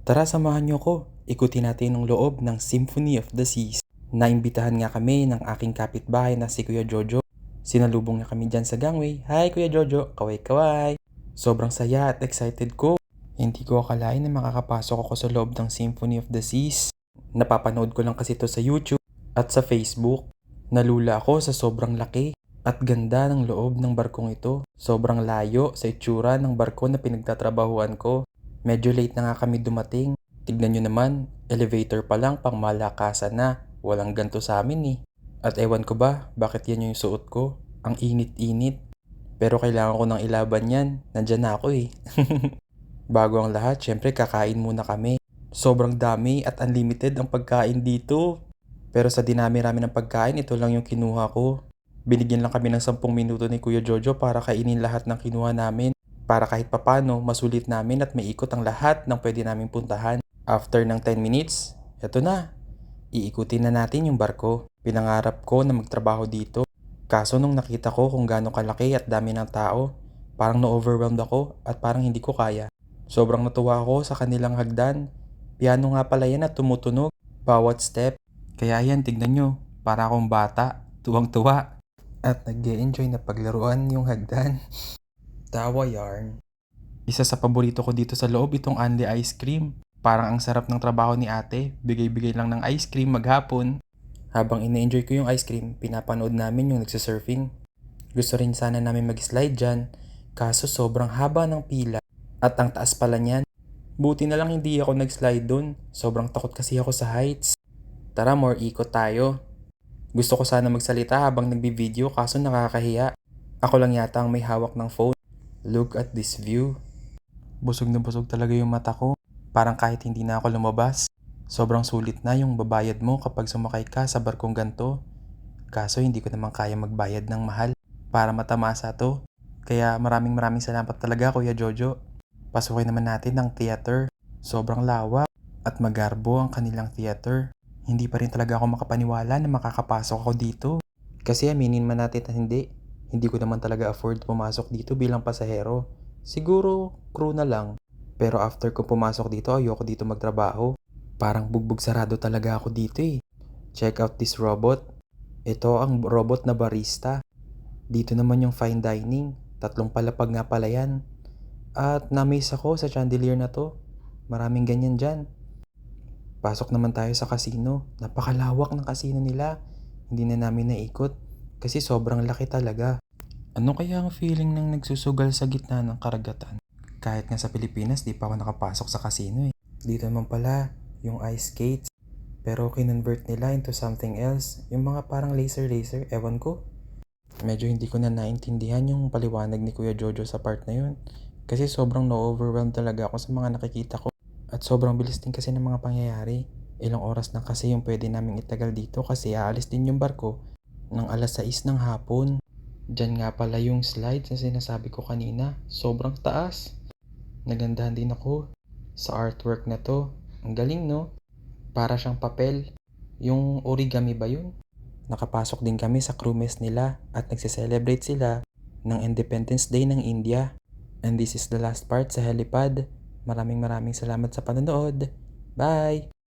Tara samahan niyo ko, ikutin natin ang loob ng Symphony of the Seas. Naimbitahan nga kami ng aking kapitbahay na si Kuya Jojo. Sinalubong niya kami dyan sa gangway. Hi Kuya Jojo, kaway-kaway. Sobrang saya at excited ko. Hindi ko akalain na makakapasok ako sa loob ng Symphony of the Seas. Napapanood ko lang kasi ito sa YouTube at sa Facebook. Nalula ako sa sobrang laki at ganda ng loob ng barkong ito. Sobrang layo sa itsura ng barko na pinagtatrabahuan ko. Medyo late na nga kami dumating. Tignan nyo naman, elevator pa lang pang malakasan na. Walang ganto sa amin eh. At ewan ko ba, bakit yan yung suot ko? Ang init-init. Pero kailangan ko ng ilaban yan. Nandyan na ako eh. Bago ang lahat, syempre kakain muna kami. Sobrang dami at unlimited ang pagkain dito. Pero sa dinami-rami ng pagkain, ito lang yung kinuha ko. Binigyan lang kami ng 10 minuto ni Kuya Jojo para kainin lahat ng kinuha namin. Para kahit papano, masulit namin at maikot ang lahat ng pwede naming puntahan. After ng 10 minutes, eto na. Iikutin na natin yung barko. Pinangarap ko na magtrabaho dito. Kaso nung nakita ko kung gaano kalaki at dami ng tao, parang na-overwhelmed ako at parang hindi ko kaya. Sobrang natuwa ako sa kanilang hagdan. Piano nga pala yan at tumutunog. Bawat step. Kaya yan, tignan nyo. Para akong bata. Tuwang-tuwa. At nag-e-enjoy na paglaruan yung hagdan. Tawa yarn. Isa sa paborito ko dito sa loob itong Anli Ice Cream. Parang ang sarap ng trabaho ni ate. Bigay-bigay lang ng ice cream maghapon. Habang ine-enjoy ko yung ice cream, pinapanood namin yung nagsisurfing. Gusto rin sana namin mag-slide dyan. Kaso sobrang haba ng pila. At ang taas pala niyan. Buti na lang hindi ako nag-slide dun. Sobrang takot kasi ako sa heights. Tara, more ikot tayo. Gusto ko sana magsalita habang nagbi-video kaso nakakahiya. Ako lang yata ang may hawak ng phone. Look at this view. Busog na busog talaga yung mata ko. Parang kahit hindi na ako lumabas. Sobrang sulit na yung babayad mo kapag sumakay ka sa barkong ganto. Kaso hindi ko naman kaya magbayad ng mahal para matamasa to. Kaya maraming salamat talaga Kuya Jojo. Pasukin naman natin ang theater. Sobrang lawak at magarbo ang kanilang theater. Hindi pa rin talaga ako makapaniwala na makakapasok ako dito. Kasi aminin man natin na hindi ko naman talaga afford pumasok dito bilang pasahero. Siguro crew na lang. Pero after ko pumasok dito, ayoko dito magtrabaho. Parang bugbog sarado talaga ako dito eh. Check out this robot. Ito ang robot na barista. Dito naman yung fine dining. 3 palapag nga pala yan. At na-amaze ako sa chandelier na to. Maraming ganyan dyan. Pasok naman tayo sa casino. Napakalawak ng casino nila. Hindi na namin naikot. Kasi sobrang laki talaga. Ano kaya ang feeling ng nagsusugal sa gitna ng karagatan? Kahit nga sa Pilipinas, di pa ako nakapasok sa casino eh. Dito naman pala, yung ice skates. Pero kinonvert nila into something else. Yung mga parang laser, ewan ko. Medyo hindi ko na naintindihan yung paliwanag ni Kuya Jojo sa part na yun. Kasi sobrang na-overwhelmed talaga ako sa mga nakikita ko. At sobrang bilis din kasi ng mga pangyayari. Ilang oras na kasi yung pwede naming itagal dito kasi aalis din yung barko ng 6:00 ng hapon. Diyan nga pala yung slides na sinasabi ko kanina. Sobrang taas. Nagandahan din ako sa artwork na to. Ang galing no? Para siyang papel. Yung origami ba yun? Nakapasok din kami sa crew mess nila at nagse-celebrate sila ng Independence Day ng India. And this is the last part sa helipad. Maraming salamat sa panonood. Bye!